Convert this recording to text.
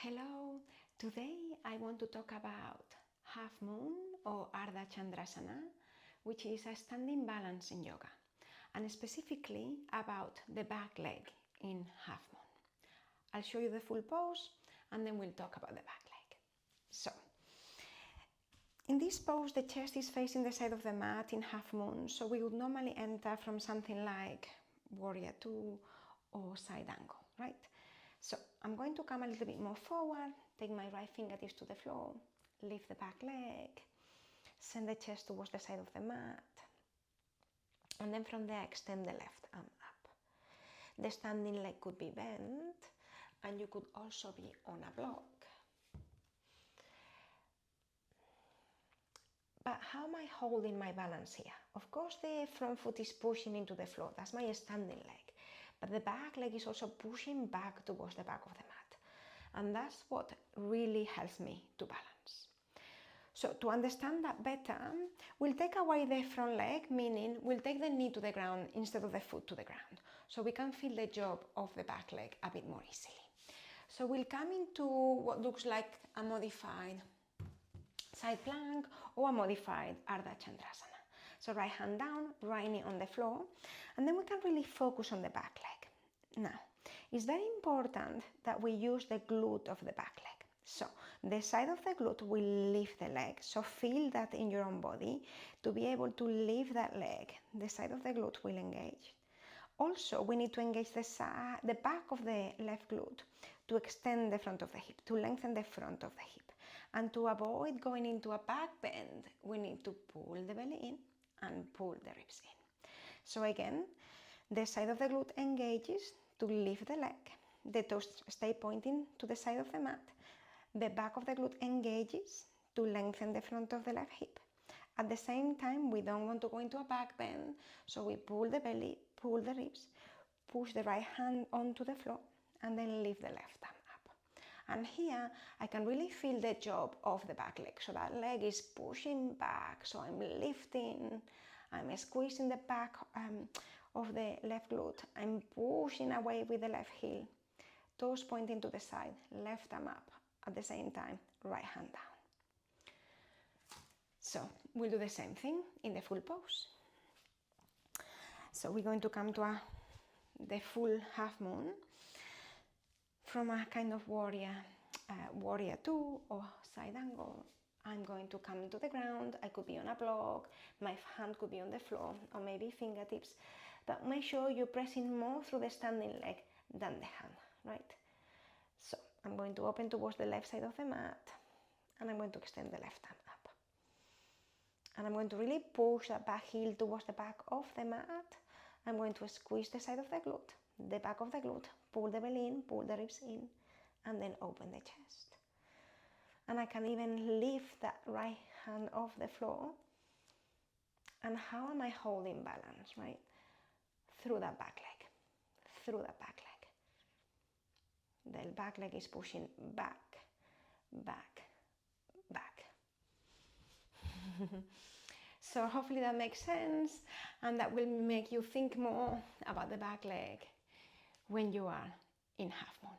Hello, today I want to talk about half moon or Ardha Chandrasana, which is a standing balance in yoga, and specifically about the back leg in half moon. I'll show you the full pose and then we'll talk about the back leg. So, in this pose the chest is facing the side of the mat in half moon, so we would normally enter from something like warrior two or side angle, right? So I'm going to come a little bit more forward, take my right fingertips to the floor, lift the back leg, send the chest towards the side of the mat, and then from there extend the left arm up. The standing leg could be bent, and you could also be on a block. But how am I holding my balance here? Of course the front foot is pushing into the floor, that's my standing leg. But the back leg is also pushing back towards the back of the mat. And that's what really helps me to balance. So to understand that better, we'll take away the front leg, meaning we'll take the knee to the ground instead of the foot to the ground. So we can feel the job of the back leg a bit more easily. So we'll come into what looks like a modified side plank or a modified Ardha Chandrasana. So right hand down, right knee on the floor, and then we can really focus on the back leg. Now, it's very important that we use the glute of the back leg. So the side of the glute will lift the leg, so feel that in your own body. To be able to lift that leg, the side of the glute will engage. Also, we need to engage the back of the left glute to extend the front of the hip, to lengthen the front of the hip. And to avoid going into a back bend, we need to pull the belly in and pull the ribs in. So again, the side of the glute engages to lift the leg. The toes stay pointing to the side of the mat. The back of the glute engages to lengthen the front of the left hip. At the same time, we don't want to go into a back bend, so we pull the belly, pull the ribs, push the right hand onto the floor, and then lift the left arm up. And here, I can really feel the job of the back leg. So that leg is pushing back, so I'm lifting, I'm squeezing the back of the left glute, I'm pushing away with the left heel, toes pointing to the side, left arm up, at the same time, right hand down. So we'll do the same thing in the full pose. So we're going to come to the half moon from a kind of warrior two or side angle. I'm going to come to the ground. I could be on a block, my hand could be on the floor, or maybe fingertips, but make sure you're pressing more through the standing leg than the hand, right? So I'm going to open towards the left side of the mat, and I'm going to extend the left arm up. And I'm going to really push that back heel towards the back of the mat. I'm going to squeeze the side of the glute, the back of the glute, pull the belly in, pull the ribs in, and then open the chest. And I can even lift that right hand off the floor. And how am I holding balance, right? Through that back leg, through that back leg. The back leg is pushing back, back, back. So hopefully that makes sense, and that will make you think more about the back leg when you are in half moon.